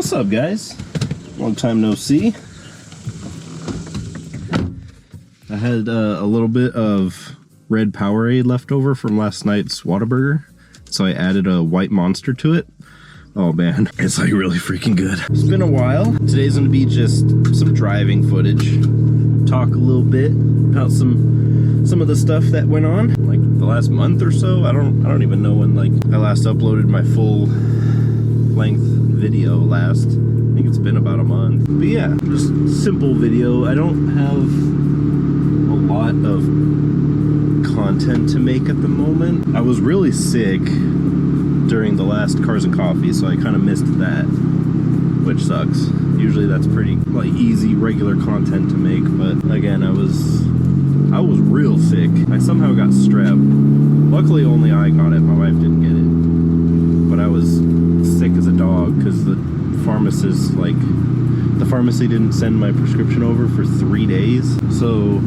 What's up, guys? Long time no see. I had a little bit of red Powerade left over from last night's Whataburger, so I added a white Monster to it. Oh man, it's like really freaking good. It's been a while. Today's gonna be just some driving footage. Talk a little bit about some of the stuff that went on, like the last month or so. I don't even know when like I last uploaded my full length video last. I think it's been about a month. But yeah, just simple video. I don't have a lot of content to make at the moment. I was really sick during the last Cars and Coffee, so I kind of missed that, which sucks. Usually that's pretty like easy regular content to make, but again, I was real sick. I somehow got strep. Luckily only I got it, my wife didn't get it. But I was sick as a dog because the pharmacist, like, the pharmacy didn't send my prescription over for 3 days. So,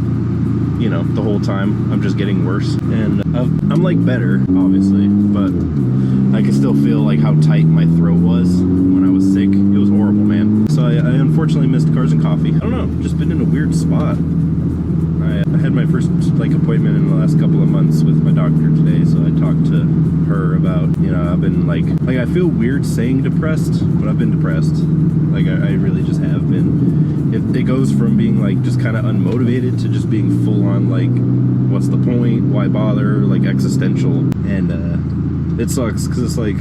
you know, the whole time I'm just getting worse. And I'm like better, obviously, but I can still feel like how tight my throat was when I was sick. It was horrible, man. So I unfortunately missed Cars and Coffee. I don't know, just been in a weird spot. I had my first like appointment in the last couple of months with my doctor today, so I talked to her about, you know, I've been like I feel weird saying depressed, but I've been depressed. Like I really just have been. It goes from being like just kind of unmotivated to just being full on like, what's the point? Why bother? Like existential. And it sucks because it's like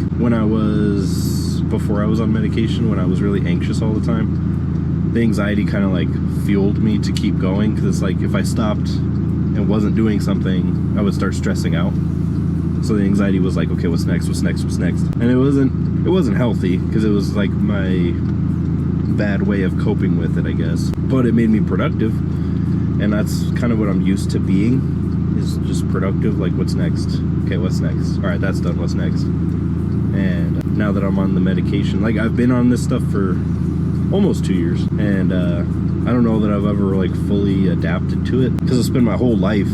before I was on medication, when I was really anxious all the time, the anxiety kind of like fueled me to keep going, because it's like if I stopped and wasn't doing something, I would start stressing out. So the anxiety was like, okay, what's next? And it wasn't healthy, because it was like my bad way of coping with it, I guess. But it made me productive, and that's kind of what I'm used to being, is just productive. Like, what's next? Okay, what's next? All right, that's done. What's next? And now that I'm on the medication, like I've been on this stuff for almost 2 years, and I don't know that I've ever like fully adapted to it, because it's been my whole life.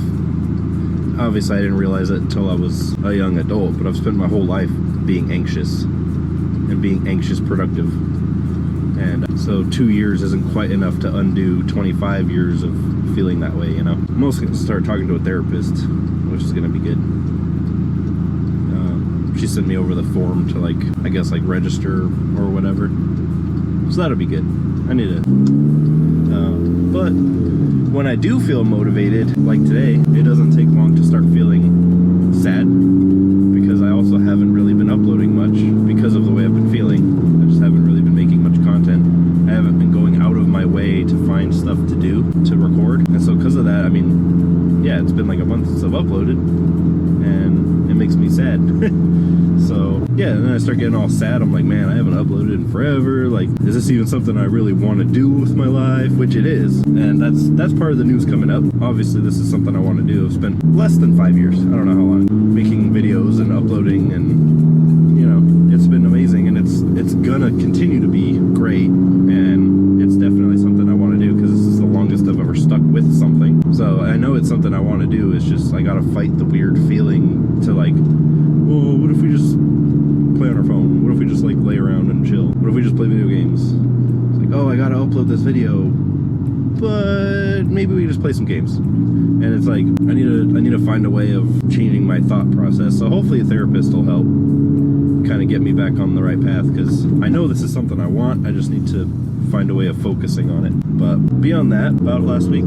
Obviously I didn't realize it until I was a young adult, but I've spent my whole life being anxious, and being anxious productive. And so 2 years isn't quite enough to undo 25 years of feeling that way, you know. I'm also going to start talking to a therapist, which is going to be good. She sent me over the form to like, I guess like register or whatever. So that'll be good. I need it. But when I do feel motivated, like today, it doesn't take long to start feeling sad, because I also haven't really been uploading much because of the way I've been feeling. I just haven't really been making much content. I haven't been going out of my way to find stuff to do, to record. And so because of that, I mean, yeah, it's been like a month since I've uploaded, and it makes me sad. So yeah, and then I start getting all sad. I'm like, man, I haven't uploaded in forever. Like, is this even something I really want to do with my life? Which it is, and that's part of the news coming up. Obviously, this is something I want to do. I've spent less than 5 years, I don't know how long, making videos and uploading, and you know, it's been amazing, and it's gonna continue to be great, and it's definitely something I want to do, because this is the longest I've ever stuck with something. So I know it's something I want to do. It's just I gotta fight the weird feeling to like, well, what if we just play on our phone? What if we just like lay around and chill? What if we just play video games? It's like, oh, I gotta upload this video, but maybe we just play some games. And it's like, I need to find a way of changing my thought process. So hopefully a therapist will help kind of get me back on the right path, because I know this is something I want. I just need to find a way of focusing on it. But beyond that, about last week,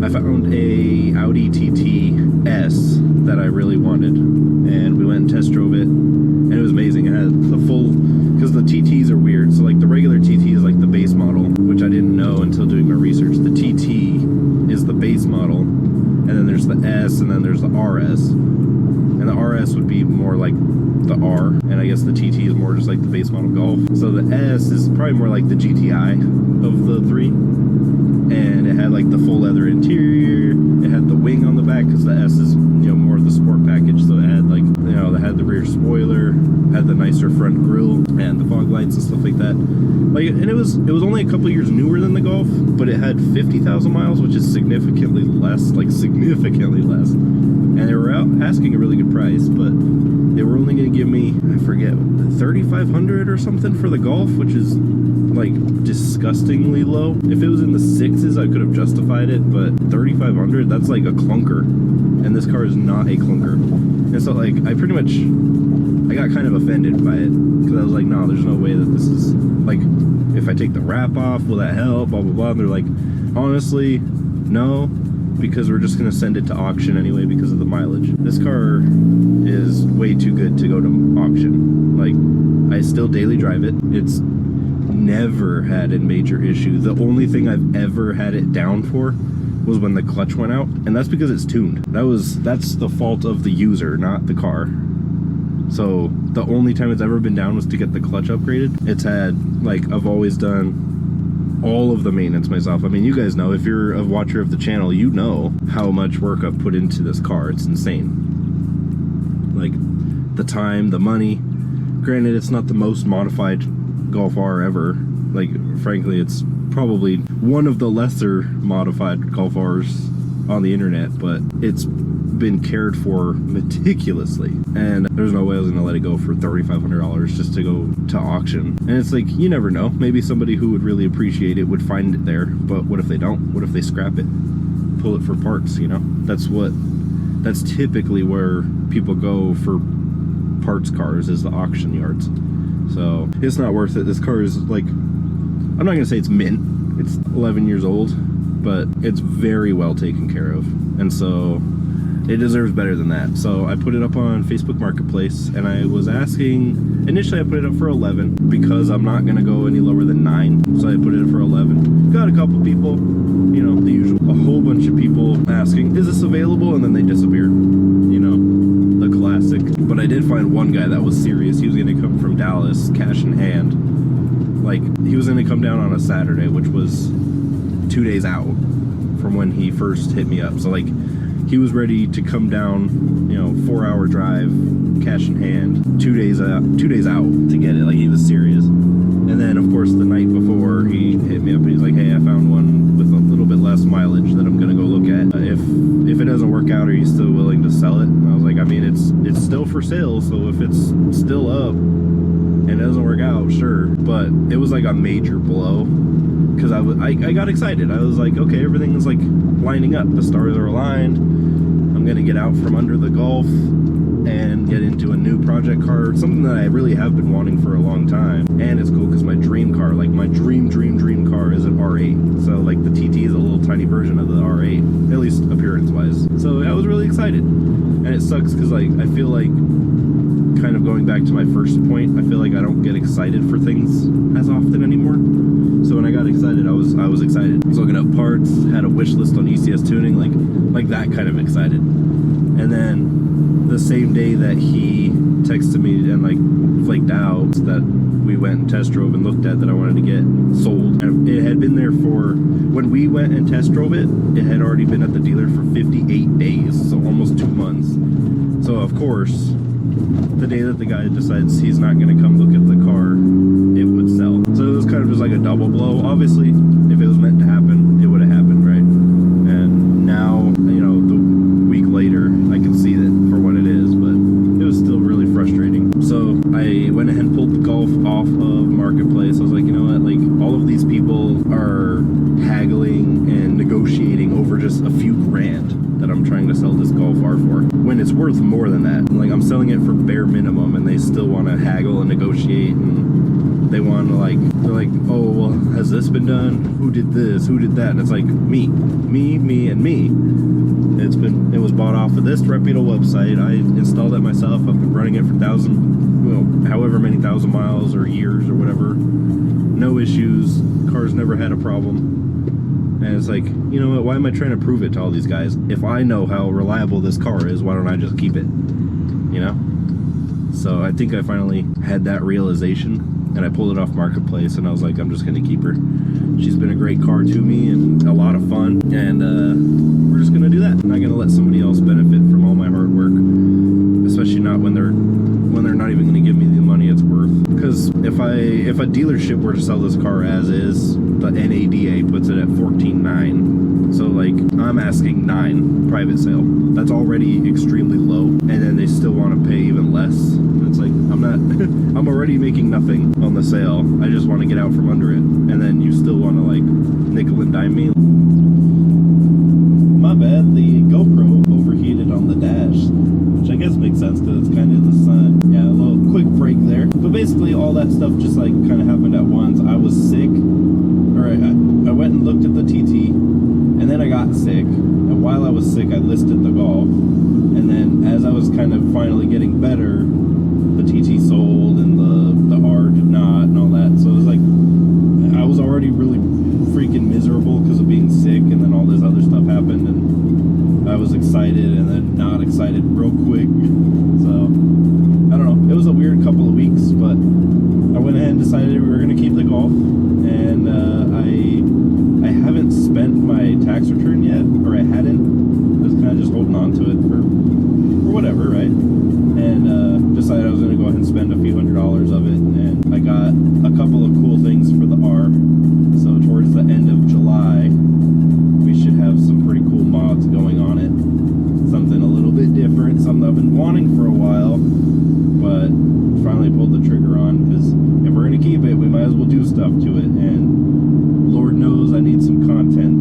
I found a Audi TT S that I really wanted, and we went and test drove it, and it was amazing. It had the full, because the TTs are weird, so like the regular TT is like the base model, which I didn't know until doing my research. The TT is the base model, and then there's the S, and then there's the RS, and the RS would be more like the R, and I guess the TT is more just like the base model Golf. So the S is probably more like the GTI of the three, and it had like the full leather interior. It had the wing on the back, because the S is, you know, more of the sport package, so it had like, you know, know, that had the rear spoiler, had the nicer front grille, and the fog lights and stuff like that. Like, and it was only a couple years newer than the Golf, but it had 50,000 miles, which is significantly less, like significantly less. And they were out asking a really good price, but they were only going to give me, I forget, 3,500 or something for the Golf, which is like disgustingly low. If it was in the sixes, I could have justified it, but 3,500, that's like a clunker, and this car is not a clunker. And so like I got kind of offended by it, because I was like, no, there's no way that this is, like, if I take the wrap off, will that help, blah blah blah. And they're like, honestly, no, because we're just gonna send it to auction anyway because of the mileage. This car is way too good to go to auction. Like, I still daily drive it. It's never had a major issue. The only thing I've ever had it down for was when the clutch went out, and that's because it's tuned. That's the fault of the user, not the car. So the only time it's ever been down was to get the clutch upgraded. It's had, like, I've always done all of the maintenance myself. I mean, you guys know, if you're a watcher of the channel, you know how much work I've put into this car. It's insane. Like, the time, the money. Granted, it's not the most modified Golf R ever. Like, frankly, it's probably one of the lesser modified Golf Rs on the internet, but it's been cared for meticulously, and there's no way I was gonna let it go for $3,500 just to go to auction. And it's like, you never know, maybe somebody who would really appreciate it would find it there, but what if they don't? What if they scrap it, pull it for parts, you know? That's typically where people go for parts cars, is the auction yards. So it's not worth it. This car is, like, I'm not gonna say it's mint, it's 11 years old, but it's very well taken care of, and so it deserves better than that. So I put it up on Facebook Marketplace, and I was asking, initially I put it up for 11 because I'm not gonna go any lower than 9, so I put it for 11. Got a couple people, you know, the usual, a whole bunch of people asking, is this available? And then they disappeared, you know, the classic. But I did find one guy that was serious. He was gonna come from Dallas, cash in hand. Like, he was gonna come down on a Saturday, which was 2 days out from when he first hit me up. So like, he was ready to come down, you know, 4-hour drive, cash in hand, 2 days out to get it. Like, he was serious. And then of course the night before, he hit me up and he's like, hey, I found one with a little bit less mileage that I'm gonna go look at. If it doesn't work out, are you still willing to sell it? And I was like, I mean, it's still for sale, so if it's still up and it doesn't work out, sure. But it was like a major blow, because I got excited. I was like, okay, everything is like lining up. The stars are aligned. I'm gonna get out from under the Golf and get into a new project car, something that I really have been wanting for a long time. And it's cool because my dream car, like my dream car, is an R8. So like the TT is a little tiny version of the R8, at least appearance wise. So I was really excited. And it sucks because, like, I feel like, kind of going back to my first point, I feel like I don't get excited for things as often anymore. So when I got excited, I was excited. I was looking up parts, had a wish list on ECS Tuning, like that kind of excited. And then the same day that he texted me and like flaked out that we went and test drove and looked at that I wanted to get sold. And it had been there for, when we went and test drove it, it had already been at the dealer for 58 days, so almost 2 months. So of course, the day that the guy decides he's not going to come look at the car, it would sell. So it was kind of just like a double blow. Obviously, if it was meant to happen, it would have happened, right? And now, you know, the week later, I can see that for what it is, but it was still really frustrating. So I went ahead and pulled the Golf off of Marketplace. I was like, you know what, like, all of these people are haggling and negotiating over just a few grand that I'm trying to sell this Golf R for, when it's worth more than that. Like, I'm selling it for bare minimum, and they still want to haggle and negotiate, and they want to, like, they're like, oh, well, has this been done? Who did this? Who did that? And it's like, me, and me. It was bought off of this reputable website. I installed it myself. I've been running it for however many thousand miles or years or whatever. No issues. Car's never had a problem. And it's like, you know what, why am I trying to prove it to all these guys? If I know how reliable this car is, why don't I just keep it? You know? So I think I finally had that realization, and I pulled it off Marketplace, and I was like, I'm just gonna keep her. She's been a great car to me and a lot of fun, and we're just gonna do that. I'm not gonna let somebody else benefit from all my hard work, especially not when they're if a dealership were to sell this car as is, the NADA puts it at 14.9. So like I'm asking 9 private sale. That's already extremely low, and then they still want to pay even less. It's like I'm not I'm already making nothing on the sale. I just want to get out from under it, and then you still want to like nickel and dime me. My bad, the GoPro overheated on the dash, which I guess makes sense because it's kind of in the sun. Yeah, a little quick break there. But basically all that stuff just like kind of happened at once. I was sick. Alright, I went and looked at the TT, and then I got sick. And while I was sick, I listed the Golf. And then as I was kind of finally getting better, the TT sold and the R did not and all that. So it was like, I was already really freaking miserable because of being sick, and then all this other stuff happened, and I was excited and then not excited real quick. So I don't know, it was a weird couple of weeks, but I went ahead and decided we were going to keep the Golf. And I haven't spent my tax return yet, or I hadn't. I was kind of just holding on to it for whatever, right? And decided I was going to go ahead and spend a few $100s of it, and I got a couple of cool things for the R. So towards the end of July, we should have some pretty cool mods going on it. Something a little bit different, something I've been wanting for a while, but finally pulled the trigger on, because if we're going to keep it, we might as well do stuff to it, and Lord knows I need some content.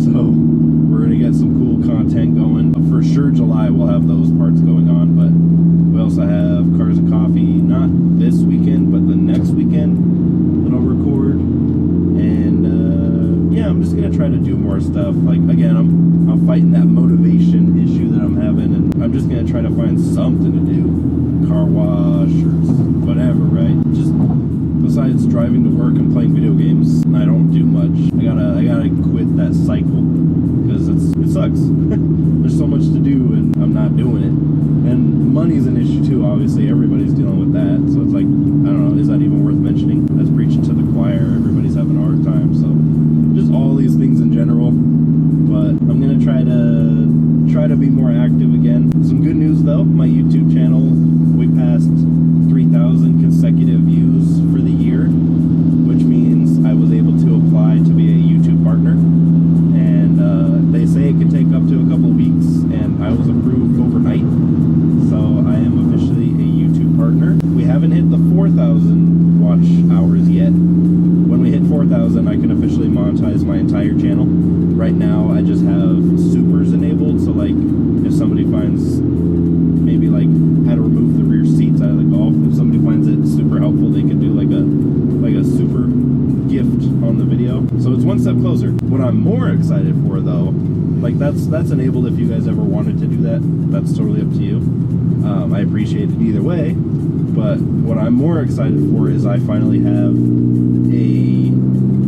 So we're going to get some cool content going. For sure July we'll have those parts going on, but we also have Cars and Coffee, not this weekend, but the next weekend that I'll record. And yeah, I'm just going to try to do more stuff. Like, again, I'm fighting that motivation issue that I'm having, and I'm just going to try to find something to do. Car wash or whatever, right? Just besides driving to work and playing video games, I don't do much. I gotta quit that cycle, because it sucks. There's so much to do and I'm not doing it. And money's an issue too, obviously. Everybody's dealing with that. So it's like, I don't know, is that even worth mentioning? That's preaching to the choir. Everybody's having a hard time. So just all these things in general. But I'm gonna try to be more active again. Some good news though, my YouTube channel, we passed 3,000 consecutive views for the year, which means I was able to apply to be a YouTube partner. And they say it could take up to a couple of weeks, and I was approved overnight. So I am officially a YouTube partner. We haven't hit the 4,000 watch hours yet. When we hit 4,000, I can officially monetize my entire channel. Right now, I just have supers enabled, so like if somebody finds maybe like how to remove the rear seats out of the Golf, if somebody finds it super helpful, they could do like a super gift on the video. So it's one step closer. What I'm more excited for though, like that's enabled if you guys ever wanted to do that. That's totally up to you. I appreciate it either way, but what I'm more excited for is I finally have a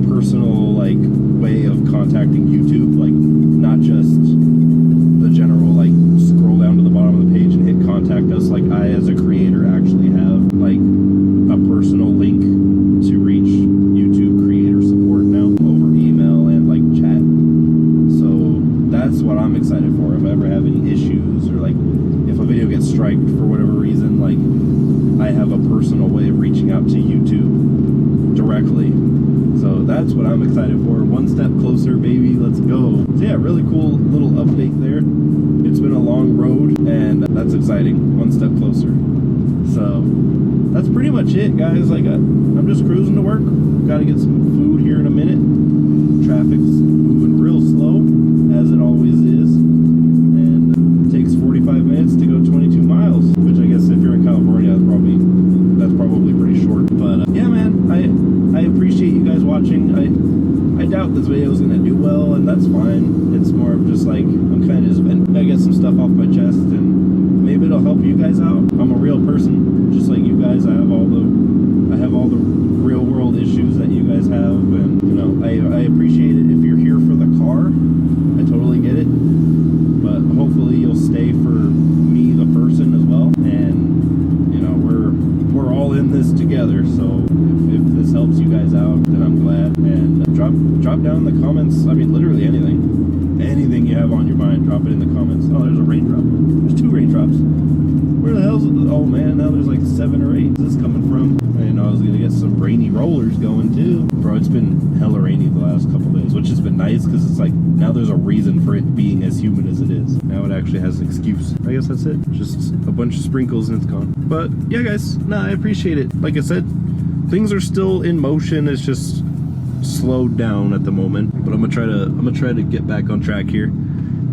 personal like way of contacting YouTube, like not just the general like scroll down to the bottom of the page and hit contact us. Like I as a creator actually have like a personal link to reach YouTube creator support now over email and like chat. So that's what I'm excited for. If I ever have any issues, or like if a video gets striked for whatever reason, like I have a personal way of reaching out to YouTube directly. So that's what I'm excited for. One step closer, baby. Let's go. So yeah, really cool little update there. It's been a long road, and that's exciting. One step closer. So that's pretty much it, guys. Like I'm just cruising to work. Got to get some food here in a minute. Traffic's moving real slow, as it always is. And it takes 45 minutes to go 22 miles, which I guess if you're in California, that's probably pretty short. But yeah, man, I appreciate you guys watching. I doubt this video is gonna do well, and that's fine. It's more of just like I'm kind of just I get some stuff off my chest, and maybe it'll help you guys out. I'm a real person, just like you guys. I have all the real world issues that you guys have, and you know I appreciate it. If you're here for the car, I totally get it. But hopefully you'll stay for me, the person, as well. And you know we're all in this together. So if this helps you guys out, then I'm glad. And drop down in the comments. I mean, literally anything you have on your mind, drop it in the comments. Oh, there's a raindrop. There's 2 raindrops. Where the hell's it? Oh man, now there's like 7 or 8. Where's this coming from? I know, I was gonna get some rainy rollers going too. Bro, it's been hella rainy the last couple days, which has been nice because it's like now there's a reason for it being as humid as it is. Now it actually has an excuse. I guess that's it. Just a bunch of sprinkles and it's gone. But yeah, guys, no, I appreciate it. Like I said, things are still in motion. It's just slowed down at the moment. But I'm gonna try to get back on track here.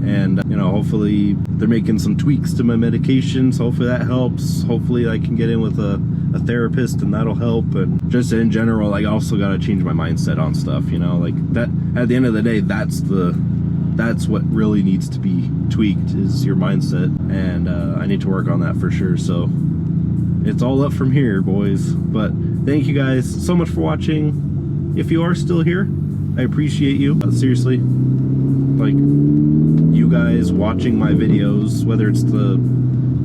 And you know, hopefully they're making some tweaks to my medications. Hopefully that helps. Hopefully I can get in with a therapist and that'll help. And just in general, I also got to change my mindset on stuff, you know, like that. At the end of the day, that's what really needs to be tweaked, is your mindset. And I need to work on that for sure. So it's all up from here, boys. But thank you guys so much for watching. If you are still here, I appreciate you. Seriously, like, you guys watching my videos, whether it's the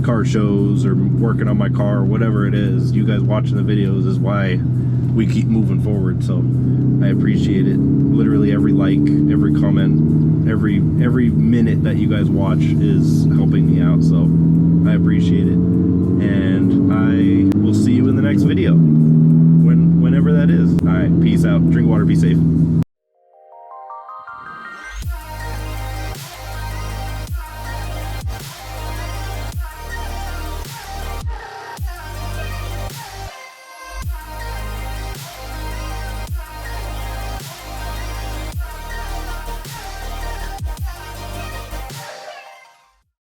car shows or working on my car or whatever it is, you guys watching the videos is why we keep moving forward. So I appreciate it. Literally every like, every comment, every minute that you guys watch is helping me out. So I appreciate it. And I will see you in the next video, whenever that is. All right, peace out. Drink water, be safe.